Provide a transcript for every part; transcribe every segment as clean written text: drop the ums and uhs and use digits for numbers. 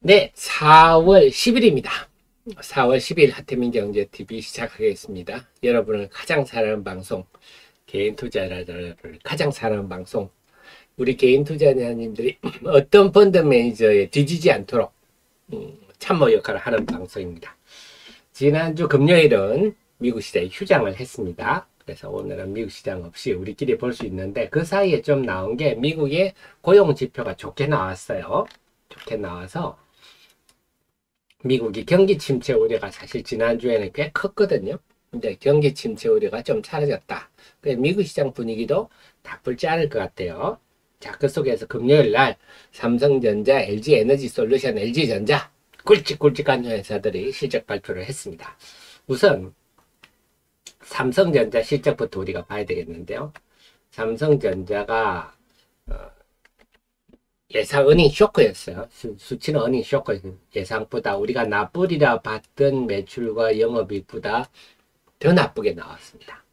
네, 4월 10일입니다. 4월 10일 하태민경제TV 시작하겠습니다. 여러분을 가장 사랑하는 방송, 개인 투자자를 가장 사랑하는 방송, 우리 개인 투자자님들이 어떤 펀드 매니저에 뒤지지 않도록 참모 역할을 하는 방송입니다. 지난주 금요일은 미국 시장이 휴장을 했습니다. 그래서 오늘은 미국 시장 없이 우리끼리 볼 수 있는데, 그 사이에 좀 나온 게 미국의 고용 지표가 좋게 나왔어요. 좋게 나와서 미국이 경기 침체 우려가 사실 지난주에는 꽤 컸거든요. 근데 경기 침체 우려가 좀 사라졌다. 그래서 미국 시장 분위기도 나쁘지 않을 것 같아요. 자, 그 속에서 금요일 날 삼성전자, LG에너지솔루션, LG전자 굵직굵직한 회사들이 실적 발표를 했습니다. 우선 삼성전자 실적부터 우리가 봐야 되겠는데요. 삼성전자가 예상 어닝 쇼크였어요. 수치는 어닝 쇼크. 예상보다 우리가 나쁘리라 봤던 매출과 영업이익보다 더 나쁘게 나왔습니다.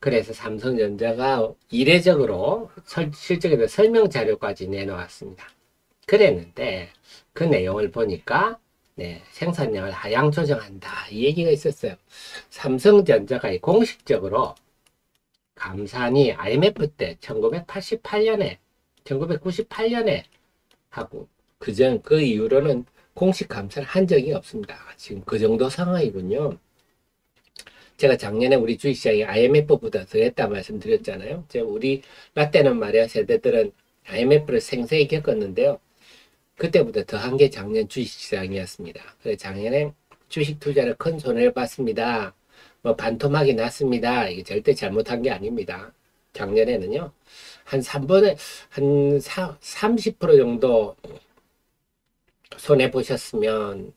그래서 삼성전자가 이례적으로 실적에서 설명 자료까지 내놓았습니다. 그랬는데 그 내용을 보니까 생산량을 하향 조정한다, 이 얘기가 있었어요. 삼성전자가 공식적으로 감산이 IMF 때 1998년에 하고 그 이후로는 공식 감사를 한 적이 없습니다. 지금 그 정도 상황이군요. 제가 작년에 우리 주식시장이 IMF보다 더 했다 말씀드렸잖아요. 우리 라떼는 말이야, 세대들은 IMF를 생생히 겪었는데요. 그때보다 더한 게 작년 주식시장이었습니다. 그래서 작년에 주식 투자를 큰 손해를 봤습니다. 뭐 반토막이 났습니다. 이게 절대 잘못한 게 아닙니다. 작년에는요, 한 30% 정도 손해보셨으면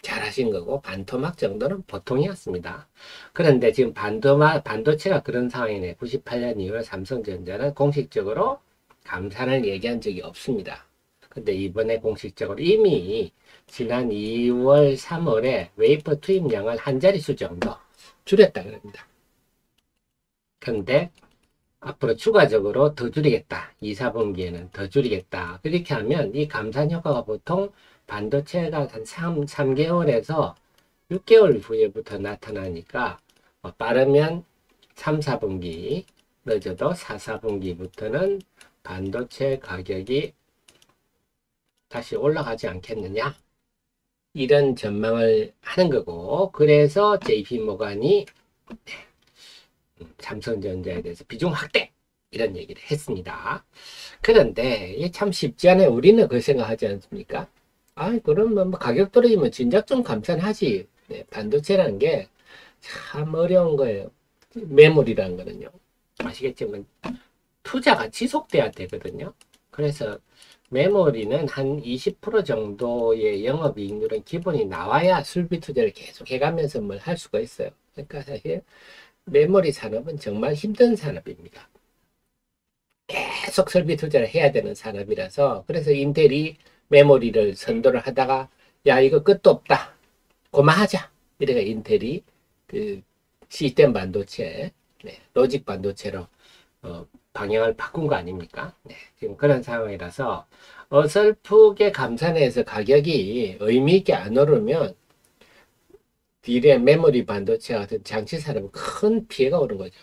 잘하신 거고, 반토막 정도는 보통이었습니다. 그런데 지금 반도체가 그런 상황이네. 98년 이후로 삼성전자는 공식적으로 감산을 얘기한 적이 없습니다. 근데 이번에 공식적으로 이미 지난 2월, 3월에 웨이퍼 투입량을 한 자릿수 정도 줄였다 그럽니다. 근데 앞으로 추가적으로 더 줄이겠다. 2, 4분기에는 더 줄이겠다. 그렇게 하면 이 감산 효과가 보통 반도체가 한 3개월에서 6개월 후에부터 나타나니까 빠르면 3, 4분기, 늦어도 4, 4분기부터는 반도체 가격이 다시 올라가지 않겠느냐, 이런 전망을 하는 거고, 그래서 JP모간이 삼성전자에 대해서 비중 확대, 이런 얘기를 했습니다. 그런데 이게 참 쉽지 않아요. 우리는 그 생각하지 않습니까? 그럼 뭐 가격 떨어지면 진작 좀 감산하지. 반도체라는 게 참 어려운 거예요. 메모리라는 거는요, 아시겠지만 투자가 지속돼야 되거든요. 그래서 메모리는 한 20% 정도의 영업이익률은 기본이 나와야 술비 투자를 계속 해가면서 뭘 할 수가 있어요. 그러니까 사실 메모리 산업은 정말 힘든 산업입니다. 계속 설비 투자를 해야 되는 산업이라서, 그래서 인텔이 메모리를 선도를 하다가 야, 이거 끝도 없다, 그만하자, 이래가 인텔이 그 시스템 반도체, 로직 반도체로 방향을 바꾼 거 아닙니까? 지금 그런 상황이라서 어설프게 감산해서 가격이 의미있게 안 오르면 디램, 메모리 반도체 같은 장치 산업은 큰 피해가 오는 거죠.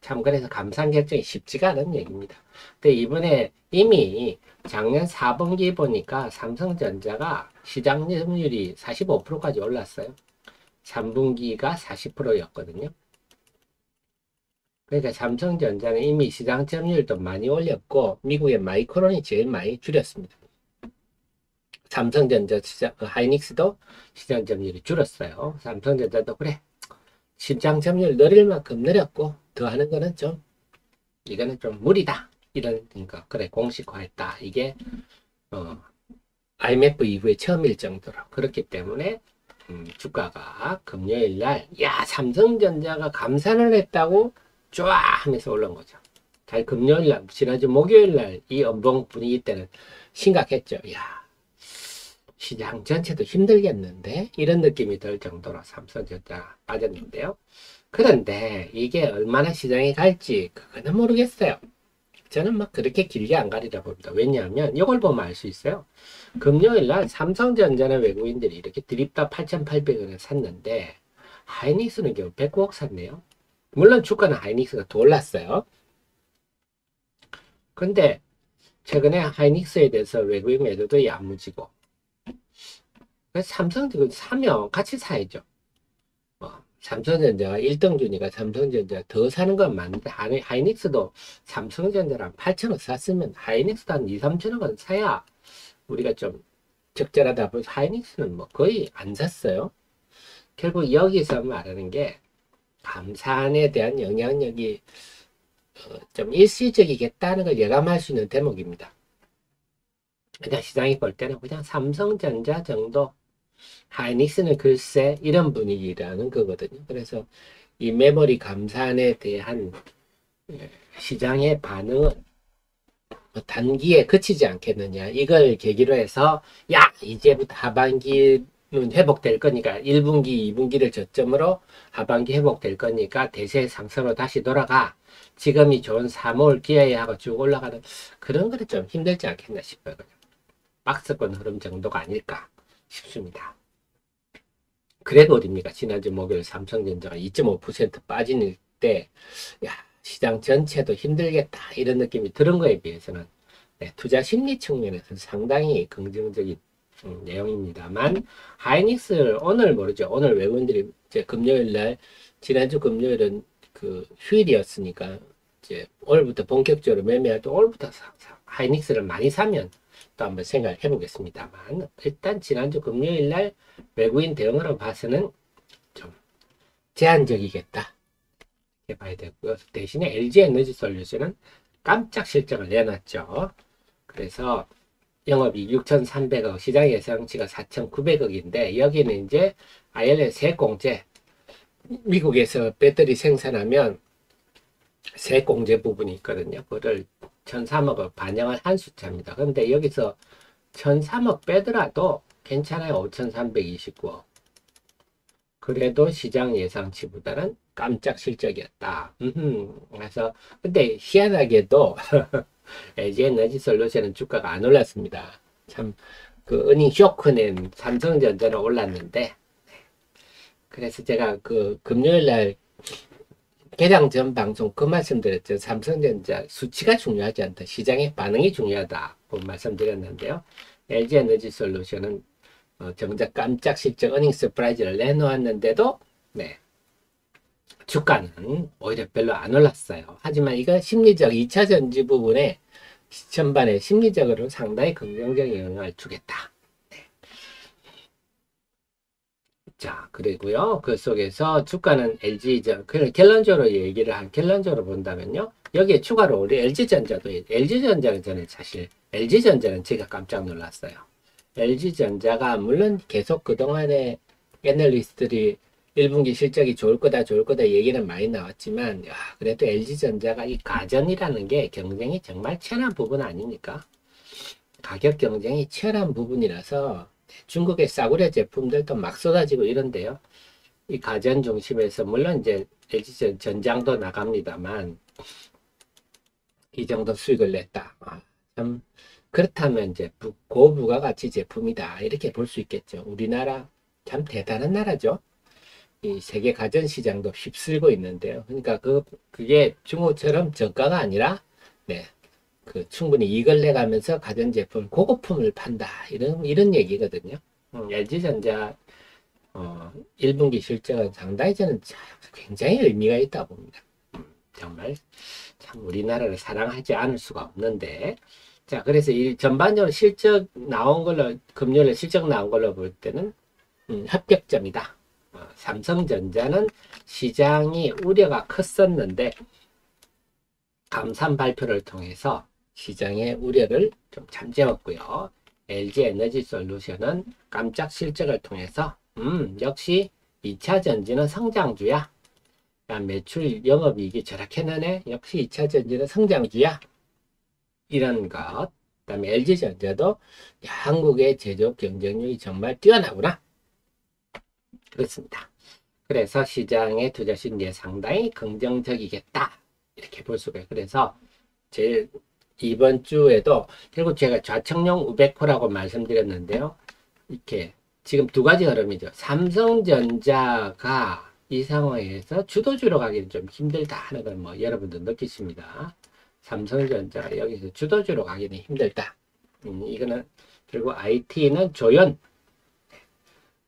참, 그래서 감산 결정이 쉽지가 않은 얘기입니다. 근데 이번에 이미 작년 4분기 보니까 삼성전자가 시장 점유율이 45%까지 올랐어요. 3분기가 40%였거든요. 그러니까 삼성전자는 이미 시장 점유율도 많이 올렸고, 미국의 마이크론이 제일 많이 줄였습니다. 삼성전자 하이닉스도 시장 점유율이 줄었어요. 삼성전자도 그래, 시장 점유율 늘릴 만큼 늘렸고, 더 하는 거는 이거는 좀 무리다, 이러니까 그래 공식화했다. 이게 IMF 이후에 처음일 정도로 그렇기 때문에 주가가 금요일 날, 야, 삼성전자가 감산을 했다고 좋아 하면서 올라온 거죠. 잘 금요일 날, 지난주 목요일 날 이 연봉 분위기 때는 심각했죠. 야, 시장 전체도 힘들겠는데, 이런 느낌이 들 정도로 삼성전자 빠졌는데요. 그런데 이게 얼마나 시장에 갈지 그거는 모르겠어요. 저는 막 그렇게 길게 안 가리라 봅니다. 왜냐하면 이걸 보면 알 수 있어요. 금요일 날 삼성전자는 외국인들이 이렇게 드립다 8,800원에 샀는데 하이닉스는 겨우 109억 샀네요. 물론 주가는 하이닉스가 더 올랐어요. 근데 최근에 하이닉스에 대해서 외국인 매도도 야무지고, 그래서 삼성도 사면 같이 사야죠. 삼성전자가 1등주니까 삼성전자 더 사는 건 맞는데, 하이닉스도 삼성전자랑 8천원 샀으면 하이닉스도 한 2, 3천원 사야 우리가 좀 적절하다 보니 하이닉스는 뭐 거의 안 샀어요. 결국 여기서 말하는 게 감산에 대한 영향력이 좀 일시적이겠다는 걸 예감할 수 있는 대목입니다. 그냥 시장이 볼 때는 그냥 삼성전자 정도, 하이닉스는 글쎄 이런 분위기라는 거거든요. 그래서 이 메모리 감산에 대한 시장의 반응은 단기에 그치지 않겠느냐. 이걸 계기로 해서 야 이제부터 하반기는 회복될 거니까 1분기, 2분기를 저점으로 하반기 회복될 거니까 대세 상승으로 다시 돌아가. 지금이 좋은 3월 기회하고 쭉 올라가는 그런 거는 좀 힘들지 않겠나 싶어요. 박스권 흐름 정도가 아닐까 싶습니다. 그래도 어딥니까? 지난주 목요일 삼성전자가 2.5% 빠지는 때, 야, 시장 전체도 힘들겠다. 이런 느낌이 들은 거에 비해서는, 네, 투자 심리 측면에서 상당히 긍정적인 내용입니다만, 하이닉스 오늘 모르죠. 오늘 외국인들이 이제 금요일 날, 지난주 금요일은 그 휴일이었으니까, 이제 오늘부터 본격적으로 매매할 때 오늘부터 하이닉스를 많이 사면 또 한번 생각을 해보겠습니다만, 일단 지난주 금요일 날 외국인 대응으로 봐서는 좀 제한적이겠다 이렇게 봐야 되고요. 대신에 LG에너지솔루션은 깜짝 실적을 내놨죠. 그래서 영업이익 6,300억, 시장 예상치가 4,900억인데 여기는 이제 IRA 세공제, 미국에서 배터리 생산하면 세공제 부분이 있거든요. 그거를 1,003억을 반영을 한 숫자입니다. 근데 여기서 1,003억 빼더라도 괜찮아요. 5,329억. 그래도 시장 예상치보다는 깜짝 실적이었다. 그래서 근데 희한하게도 LG 에너지 솔루션은 주가가 안 올랐습니다. 참 그 어닝 쇼크는 삼성전자는 올랐는데, 그래서 제가 그 금요일 날 개장 전 방송 그 말씀드렸죠. 삼성전자 수치가 중요하지 않다. 시장의 반응이 중요하다고 말씀드렸는데요. LG 에너지 솔루션은 정작 깜짝 실적 어닝 서프라이즈를 내놓았는데도 네, 주가는 오히려 별로 안 올랐어요. 하지만 이거 심리적 2차 전지 부분에 전반에 심리적으로 상당히 긍정적인 영향을 주겠다. 네. 자, 그리고요. 그 속에서 주가는 LG전, 결론적으로 얘기를 결론적으로 본다면요. 여기에 추가로 우리 LG전자도, LG전자는 저는 사실, LG전자는 제가 깜짝 놀랐어요. LG전자가 물론 계속 그동안에 애널리스트들이 1분기 실적이 좋을 거다 좋을 거다 얘기는 많이 나왔지만, 야, 그래도 LG전자가 이 가전이라는 게 경쟁이 정말 치열한 부분 아닙니까? 가격 경쟁이 치열한 부분이라서 중국의 싸구려 제품들도 막 쏟아지고 이런데요. 이 가전 중심에서 물론 이제 LG 전장도 나갑니다만 이 정도 수익을 냈다. 참 그렇다면 이제 고부가가치 제품이다 이렇게 볼 수 있겠죠. 우리나라 참 대단한 나라죠. 이 세계 가전 시장도 휩쓸고 있는데요. 그러니까 그게 중국처럼 저가가 아니라 네, 그 충분히 이익을 내가면서 가전제품 고급품을 판다 이런 얘기거든요. LG전자 1분기 실적은 상당히 저는 굉장히 의미가 있다 봅니다. 정말 참 우리나라를 사랑하지 않을 수가 없는데, 자, 그래서 이 전반적으로 실적 나온 걸로, 금요일에 실적 나온 걸로 볼 때는 합격점이다. 삼성전자는 시장이 우려가 컸었는데 감산 발표를 통해서 시장의 우려를 좀 잠재웠고요. LG 에너지 솔루션은 깜짝 실적을 통해서 역시 2차 전지는 성장주야. 매출 영업이익이 저렇게 나네. 역시 2차 전지는 성장주야. 이런 것. 그 다음에 LG전자도 한국의 제조업 경쟁력이 정말 뛰어나구나. 그렇습니다. 그래서 시장의 투자 심리에 상당히 긍정적이겠다. 이렇게 볼 수가 있어요. 그래서 제일 이번 주에도 결국 제가 좌측용 우베코라고 말씀드렸는데요. 이렇게 지금 두 가지 흐름이죠. 삼성전자가 이 상황에서 주도주로 가기는 좀 힘들다 하는 걸 뭐 여러분도 느끼십니다. 삼성전자가 여기서 주도주로 가기는 힘들다. 이거는 그리고 IT는 조연.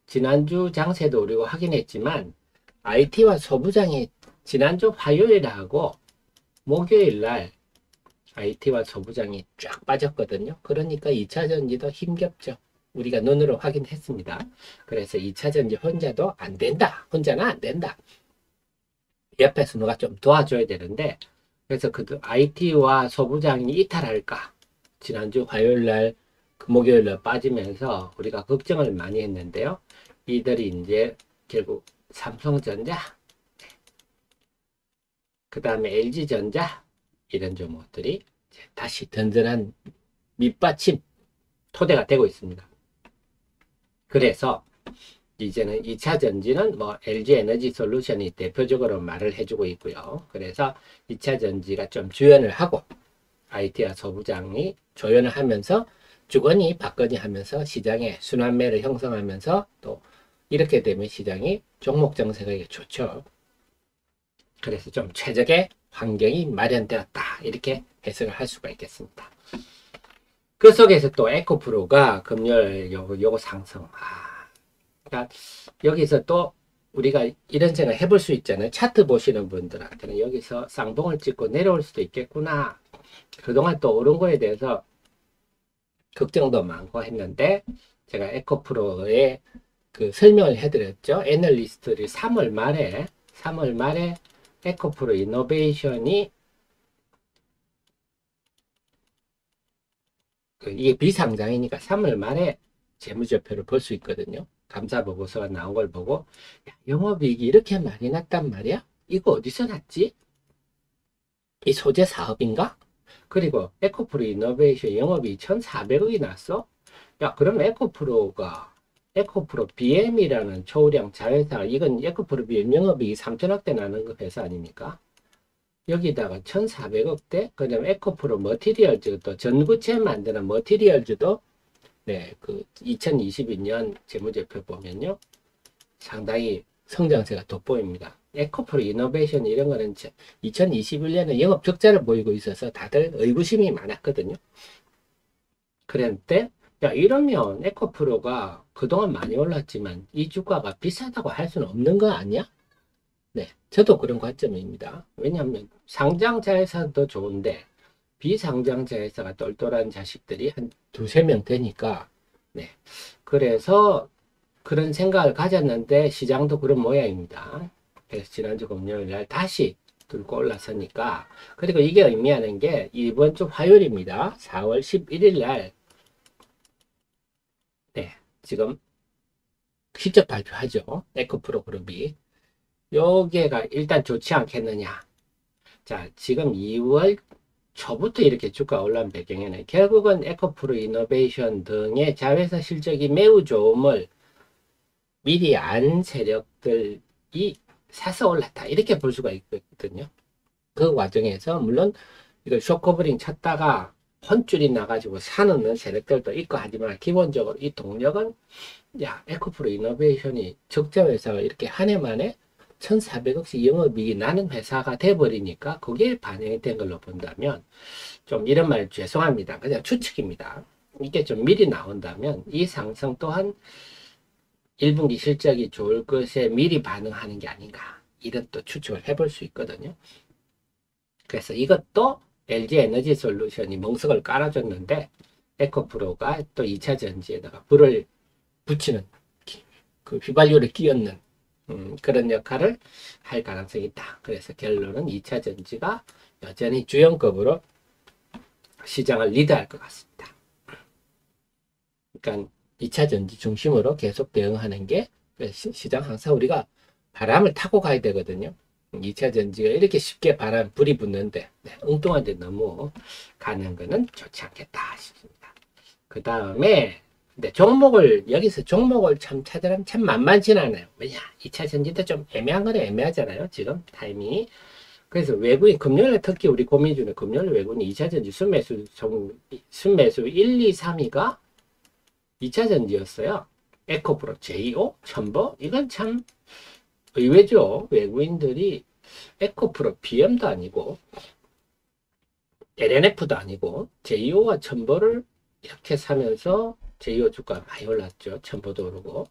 지난주 장세도 우리가 확인했지만 IT와 소부장이 지난주 화요일하고 목요일날 IT와 소부장이 쫙 빠졌거든요. 그러니까 2차전지도 힘겹죠. 우리가 눈으로 확인했습니다. 그래서 2차전지 혼자도 안 된다. 혼자는 안 된다. 옆에서 누가 좀 도와줘야 되는데 그래서 그 IT와 소부장이 이탈할까? 지난주 화요일날 그 목요일날 빠지면서 우리가 걱정을 많이 했는데요. 이들이 이제 결국 삼성전자, 그 다음에 LG전자 이런 종목들이 다시 든든한 밑받침 토대가 되고 있습니다. 그래서 이제는 2차 전지는 뭐 LG 에너지 솔루션이 대표적으로 말을 해주고 있고요. 그래서 2차 전지가 좀 주연을 하고 IT와 소부장이 조연을 하면서 주거니 받거니 하면서 시장에 순환매를 형성하면서 또 이렇게 되면 시장이 종목 정세가 좋죠. 그래서 좀 최적의 환경이 마련되었다. 이렇게 해석을 할 수가 있겠습니다. 그 속에서 또 에코프로가 금요일 요거 상승. 그러니까 여기서 또 우리가 이런 생각 해볼 수 있잖아요. 차트 보시는 분들한테는 여기서 쌍봉을 찍고 내려올 수도 있겠구나. 그동안 또 오른 거에 대해서 걱정도 많고 했는데 제가 에코프로의 그 설명을 해드렸죠. 애널리스트들이 3월 말에 에코프로 이노베이션이 이게 비상장이니까 3월 말에 재무제표를 볼 수 있거든요. 감사보고서가 나온 걸 보고 야, 영업이익이 이렇게 많이 났단 말이야? 이거 어디서 났지? 이 소재 사업인가? 그리고 에코프로 이노베이션 영업이익 1,400억이 났어? 야, 그럼 에코프로 BM이라는 초우량 자회사, 이건 에코프로 BM 영업이익이 3천억대 나는 그 회사 아닙니까? 여기다가 1,400억대, 그 다음에 에코프로 머티리얼즈, 또 전구체 만드는 머티리얼즈도, 네, 그 2022년 재무제표 보면요. 상당히 성장세가 돋보입니다. 에코프로 이노베이션 이런 거는 2021년에 영업 적자를 보이고 있어서 다들 의구심이 많았거든요. 그런데 야, 이러면 에코프로가 그동안 많이 올랐지만 이 주가가 비싸다고 할 수는 없는 거 아니야? 네, 저도 그런 관점입니다. 왜냐하면 상장자회사도 좋은데 비상장자회사가 똘똘한 자식들이 한 두세 명 되니까 네, 그래서 그런 생각을 가졌는데 시장도 그런 모양입니다. 그래서 지난주 금요일날 다시 들고 올라서니까 그리고 이게 의미하는 게 이번 주 화요일입니다. 4월 11일날 네, 지금 실적 발표하죠. 에코프로 그룹이. 여기가 일단 좋지 않겠느냐. 자, 지금 2월 초부터 이렇게 주가 올라온 배경에는 결국은 에코프로 이노베이션 등의 자회사 실적이 매우 좋음을 미리 안 세력들이 사서 올랐다. 이렇게 볼 수가 있거든요. 그 과정에서 물론 이걸 쇼커버링 쳤다가 혼줄이 나가지고 사는 세력들도 있고 하지만 기본적으로 이 동력은 야, 에코프로 이노베이션이 적자 회사가 이렇게 한 해 만에 1,400억씩 영업이익이 나는 회사가 돼버리니까 그게 반영이 된 걸로 본다면 좀 이런 말 죄송합니다. 그냥 추측입니다. 이게 좀 미리 나온다면 이 상승 또한 1분기 실적이 좋을 것에 미리 반응하는 게 아닌가 이런 또 추측을 해볼 수 있거든요. 그래서 이것도 LG 에너지 솔루션이 멍석을 깔아줬는데 에코프로가 또 2차 전지에다가 불을 붙이는 그 휘발유를 끼얹는 그런 역할을 할 가능성이 있다. 그래서 결론은 2차 전지가 여전히 주연급으로 시장을 리드할 것 같습니다. 그러니까 2차 전지 중심으로 계속 대응하는 게 시장 항상 우리가 바람을 타고 가야 되거든요. 2차 전지가 이렇게 쉽게 불이 붙는데 엉뚱한데 너무 가는 거는 좋지 않겠다 싶습니다. 그 다음에 여기서 종목을 참 찾으려면 참 만만치는 않아요. 왜냐 2차 전지도 좀 애매한 거는 애매하잖아요. 지금 타이밍이. 그래서 외국인, 금요일에 특히 우리 고민 중에 금요일 외국인 2차전지 순매수 1, 2, 3위가 2차전지였어요. 에코프로, 제이오, 첨보, 이건 참 의외죠. 외국인들이 에코프로, BM도 아니고 LNF도 아니고 제이오와 첨보를 이렇게 사면서 제이오 주가 많이 올랐죠. 첨보도 오르고.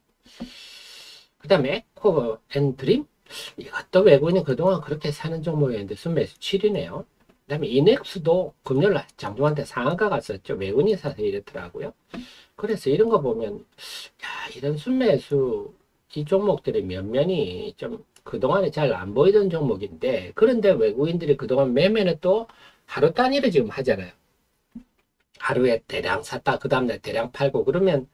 그 다음에 에코 앤 드림, 이것도 외국인이 그동안 그렇게 사는 종목이었는데 순매수 7위네요. 그 다음에 이넥스도 금요일날 장중한테 상한가 갔었죠. 외국인이 사서 이랬더라고요. 그래서 이런 거 보면, 야, 이런 순매수 이 종목들의 면면이 좀 그동안에 잘 안 보이던 종목인데, 그런데 외국인들이 그동안 매매는 또 하루 단위로 지금 하잖아요. 하루에 대량 샀다, 그 다음날 대량 팔고, 그러면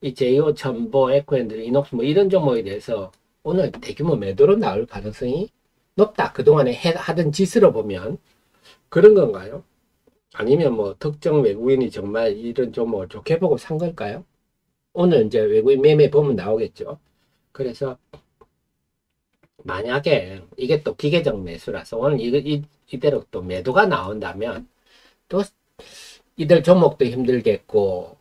이 제이오, 첨보, 에코앤드, 이녹스 뭐 이런 종목에 대해서 오늘 대규모 매도로 나올 가능성이 높다. 그동안에 하던 짓으로 보면 그런 건가요? 아니면 뭐 특정 외국인이 정말 이런 종목을 좋게 보고 산 걸까요? 오늘 이제 외국인 매매 보면 나오겠죠. 그래서 만약에 이게 또 기계적 매수라서 오늘 이대로 또 매도가 나온다면 또 이들 종목도 힘들겠고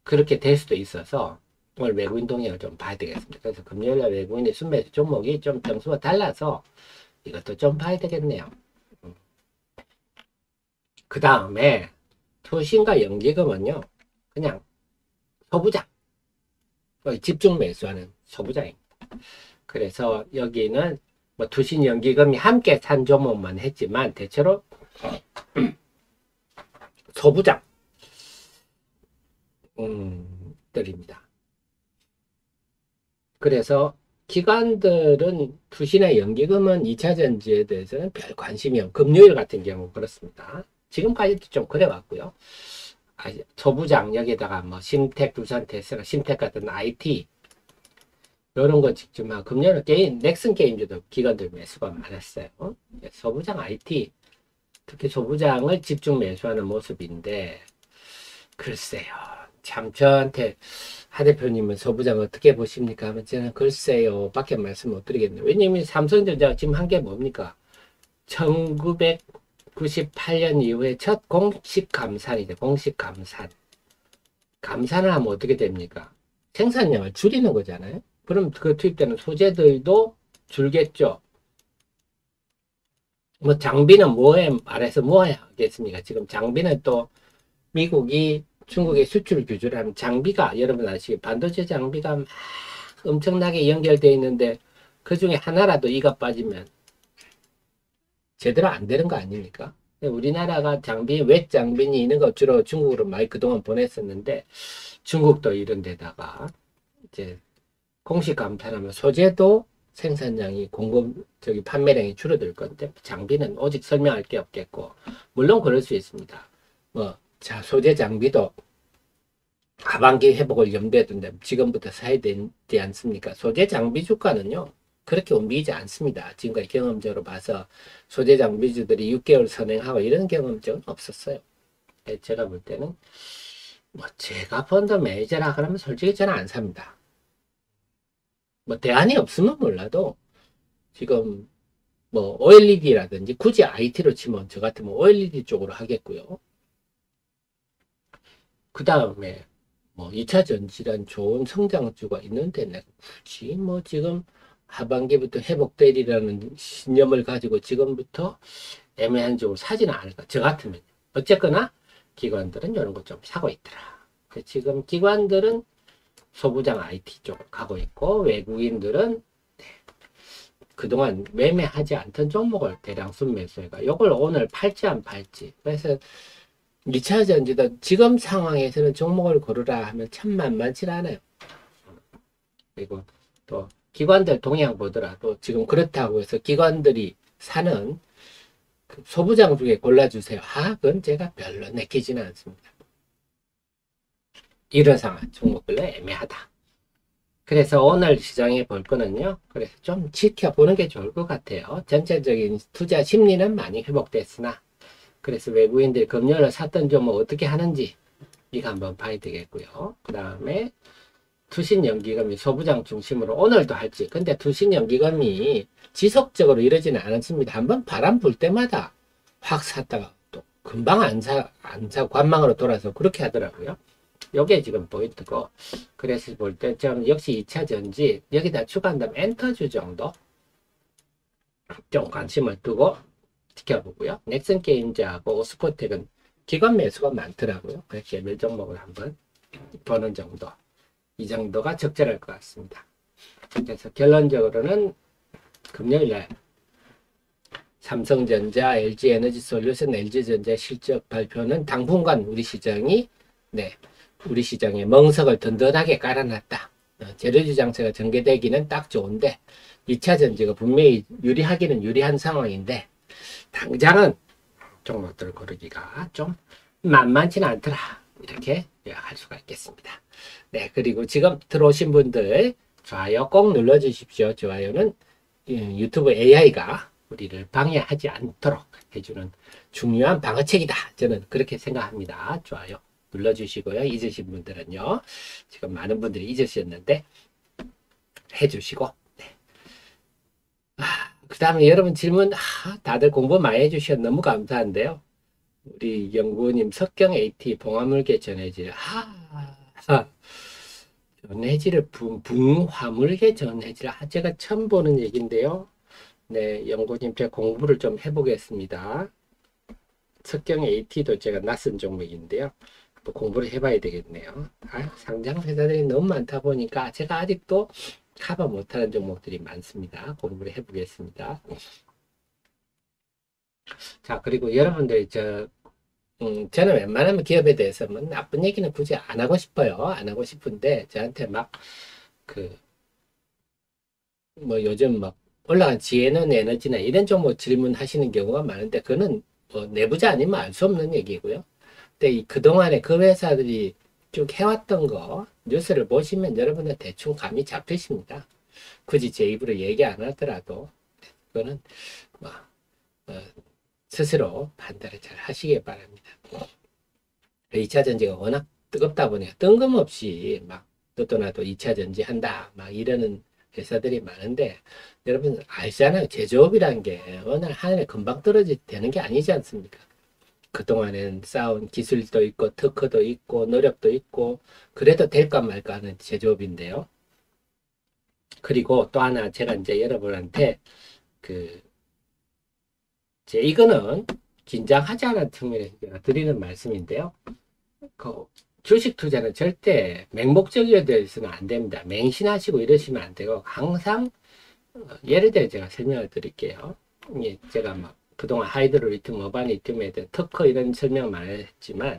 그렇게 될 수도 있어서 오늘 외국인 동향을 좀 봐야 되겠습니다. 그래서 금요일날 외국인의 순매수 종목이 좀 점수가 달라서 이것도 좀 봐야 되겠네요. 그 다음에 투신과 연기금은요, 그냥 소부장, 집중 매수하는 소부장입니다. 그래서 여기는 뭐 투신 연기금이 함께 산 종목만 했지만 대체로 소부장 들입니다. 그래서 기관들은 투신의 연기금은 2차전지에 대해서는 별 관심이 없고 금요일 같은 경우 그렇습니다. 지금까지도 좀 그래왔고요. 소부장 여기다가 뭐 심텍, 두산테스라, 심텍 같은 IT 이런 거 직지만 금요일은 게임, 넥슨 게임즈도 기관들 매수가 많았어요. 소부장 IT 특히 소부장을 집중 매수하는 모습인데 글쎄요. 참 저한테 하 대표님은 소부장 어떻게 보십니까? 하면 저는 글쎄요 밖에 말씀 못 드리겠네요. 왜냐면 삼성전자가 지금 한 게 뭡니까? 1998년 이후에 첫 공식 감산이죠. 공식 감산. 감산을 하면 어떻게 됩니까? 생산량을 줄이는 거잖아요. 그럼 그 투입되는 소재들도 줄겠죠. 뭐 장비는 뭐에 말해서 뭐 하겠습니까? 지금 장비는 또 미국이 중국에 수출 규제를 하면 장비가 여러분 아시기 반도체 장비가 막 엄청나게 연결되어 있는데 그 중에 하나라도 이가 빠지면 제대로 안 되는 거 아닙니까? 우리나라가 장비, 외 장비니 이런 거 주로 중국으로 많이 그동안 보냈었는데 중국도 이런 데다가 이제 공식 감탄하면 소재도 생산량이 판매량이 줄어들 건데 장비는 오직 설명할 게 없겠고 물론 그럴 수 있습니다. 자, 소재 장비도 하반기 회복을 염두에 둔다면 지금부터 사야 되지 않습니까? 소재 장비 주가는요, 그렇게 옮기지 않습니다. 지금까지 경험적으로 봐서 소재 장비주들이 6개월 선행하고 이런 경험적은 없었어요. 제가 볼 때는, 제가 펀드 매니저라 그러면 솔직히 저는 안 삽니다. 대안이 없으면 몰라도, 지금, OLED라든지 굳이 IT로 치면 저 같으면 OLED 쪽으로 하겠고요. 그 다음에 2차 전지란 좋은 성장주가 있는데 내가 굳이 지금 하반기부터 회복되리라는 신념을 가지고 지금부터 애매한 쪽으로 사지는 않을까. 저 같으면. 어쨌거나 기관들은 이런 거 좀 사고 있더라. 지금 기관들은 소부장 IT 쪽으로 가고 있고 외국인들은 그동안 매매하지 않던 종목을 대량 순매수해가 이걸 오늘 팔지 안 팔지. 그래서 2차 전지도 지금 상황에서는 종목을 고르라 하면 참 만만치 않아요. 그리고 또 기관들 동향 보더라도 지금 그렇다고 해서 기관들이 사는 그 소부장 중에 골라주세요. 그건 제가 별로 내키지는 않습니다. 이런 상황 종목별로 애매하다. 그래서 오늘 시장에 볼 거는요. 그래서 좀 지켜보는 게 좋을 것 같아요. 전체적인 투자 심리는 많이 회복됐으나 그래서 외국인들이 금요일에 샀던 종목 어떻게 하는지 이거 한번 봐야 되겠고요. 그 다음에 투신연기금이 소부장 중심으로 오늘도 할지. 근데 투신연기금이 지속적으로 이러지는 않았습니다. 한번 바람 불 때마다 확 샀다가 또 금방 안 사, 관망으로 돌아서 그렇게 하더라고요. 요게 지금 포인트고. 그래서 볼 때 좀 역시 2차 전지 여기다 추가한다면 엔터주 정도 좀 관심을 두고 지켜보고요. 넥슨 게임즈하고 오스포텍은 기관 매수가 많더라고요. 그래서 개별 종목을 한번 보는 정도. 이 정도가 적절할 것 같습니다. 그래서 결론적으로는 금요일날 삼성전자, LG에너지솔루션, LG전자 실적 발표는 당분간 우리 시장이 우리 시장에 멍석을 든든하게 깔아놨다. 재료주 장세가 전개되기는 딱 좋은데 2차 전지가 분명히 유리하기는 유리한 상황인데 당장은 종목들 고르기가 좀 만만치는 않더라. 이렇게 요약할 수가 있겠습니다. 네, 그리고 지금 들어오신 분들 좋아요 꼭 눌러주십시오. 좋아요는 유튜브 AI가 우리를 방해하지 않도록 해주는 중요한 방어책이다. 저는 그렇게 생각합니다. 좋아요 눌러주시고요. 잊으신 분들은요. 지금 많은 분들이 잊으셨는데 해주시고 그 다음에 여러분 질문 다들 공부 많이 해주셔서 너무 감사한데요. 우리 연구원님 석경 AT 봉화물계 전해질 전해질을 붕화물계 전해질 제가 처음 보는 얘기인데요. 네, 연구원님 제가 공부를 좀 해보겠습니다. 석경 AT도 제가 낯선 종목인데요. 또 공부를 해봐야 되겠네요. 상장 회사들이 너무 많다 보니까 제가 아직도 커버 못하는 종목들이 많습니다. 공부를 해보겠습니다. 자, 그리고 여러분들 저는 웬만하면 기업에 대해서 뭐 나쁜 얘기는 굳이 안 하고 싶어요. 안 하고 싶은데 저한테 막 요즘 막 올라간 지에너지 에너지나 이런 종목 질문하시는 경우가 많은데 그거는 뭐 내부자 아니면 알 수 없는 얘기고요. 근데 그동안에 그 회사들이 쭉 해왔던 거 뉴스를 보시면 여러분들 대충 감이 잡히십니다. 굳이 제 입으로 얘기 안 하더라도 그거는 스스로 판단을 잘 하시기 바랍니다. 2차 전지가 워낙 뜨겁다 보니까 뜬금없이 막 너도 나도 2차 전지 한다 막 이러는 회사들이 많은데 여러분 아시잖아요. 제조업이라는 게 어느 하늘에 금방 떨어지는 게 아니지 않습니까? 그동안엔 쌓은 기술도 있고 특허도 있고 노력도 있고 그래도 될까 말까 하는 제조업인데요. 그리고 또 하나 제가 이제 여러분한테 이거는 긴장하지 않은 측면에서 제가 드리는 말씀인데요. 주식 투자는 절대 맹목적이어야 돼서는 안 됩니다. 맹신하시고 이러시면 안 되고 항상 예를 들어 제가 설명을 드릴게요. 제가 막 그동안 하이드로리튬, 어바니튬에 대한 특허 이런 설명 많이 했지만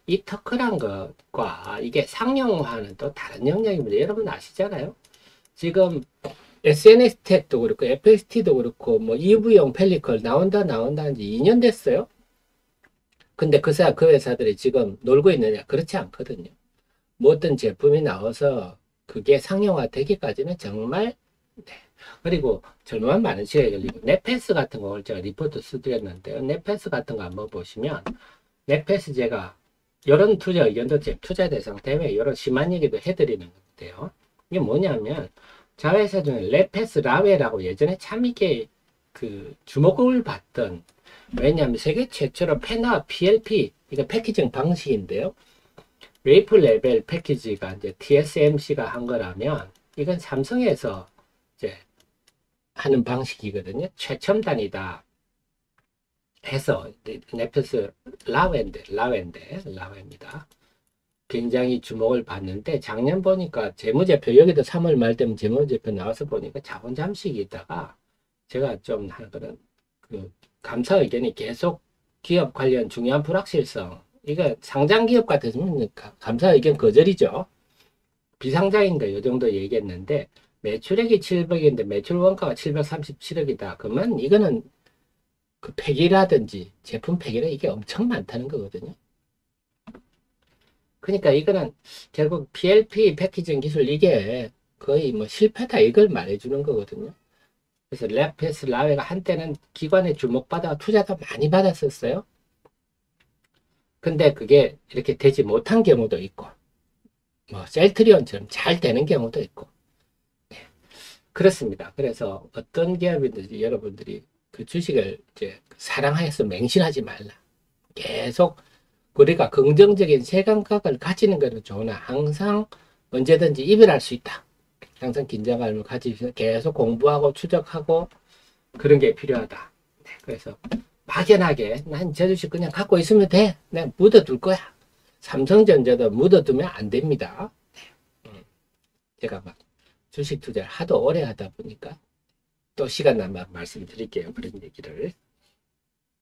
이 특허란 것과 이게 상용화는 또 다른 영역입니다. 여러분 아시잖아요. 지금 SNS 텍도 그렇고 FXT도 그렇고 뭐 EV용 펠리컬 나온다 지 2년 됐어요. 근데 그 회사들이 지금 놀고 있느냐? 그렇지 않거든요. 뭐 어떤 제품이 나와서 그게 상용화 되기까지는 정말 그리고 절만 많은 시간이 걸리고 넷패스 같은 걸 제가 리포트 쓰드렸는데요. 넷패스 같은 거 한번 보시면 넷패스 제가 이런 투자 의견도 제 투자 대상 대회 이런 심한 얘기도 해드리는 건데요. 이게 뭐냐면 자회사 중에 넷패스 라웨라고 예전에 참 이게 주목을 받던 왜냐하면 세계 최초로 페나 PLP 이거 패키징 방식인데요. 웨이프 레벨 패키지가 이제 TSMC가 한 거라면 이건 삼성에서 이제 하는 방식이거든요. 최첨단이다 해서 넷패스 라웨입니다. 굉장히 주목을 받는데 작년 보니까 재무제표 여기도 3월 말 되면 재무제표 나와서 보니까 자본 잠식이 있다가 제가 좀 하는 감사 의견이 계속 기업 관련 중요한 불확실성 이거 상장 기업 같았으면 감사 의견 거절이죠. 비상장인가 이 정도 얘기했는데 매출액이 700인데 매출 원가가 737억이다. 그러면 이거는 그 폐기라든지 제품 폐기라 이게 엄청 많다는 거거든요. 그러니까 이거는 결국 PLP 패키징 기술 이게 거의 뭐 실패다 이걸 말해주는 거거든요. 그래서 랩패스 라웨가 한때는 기관에 주목받아 투자도 많이 받았었어요. 근데 그게 이렇게 되지 못한 경우도 있고 뭐 셀트리온처럼 잘 되는 경우도 있고. 네, 그렇습니다. 그래서 어떤 기업이든지 여러분들이 그 주식을 이제 사랑해서 맹신하지 말라. 계속 우리가 긍정적인 시각을 가지는 것은 좋으나 항상 언제든지 이별할 수 있다. 항상 긴장감을 가지면서 계속 공부하고 추적하고 그런 게 필요하다. 네, 그래서 막연하게 난 저 주식 그냥 갖고 있으면 돼. 그냥 묻어둘 거야. 삼성전자도 묻어두면 안 됩니다. 제가 막 주식 투자를 하도 오래 하다 보니까 또 시간 나면 말씀드릴게요. 그런 얘기를.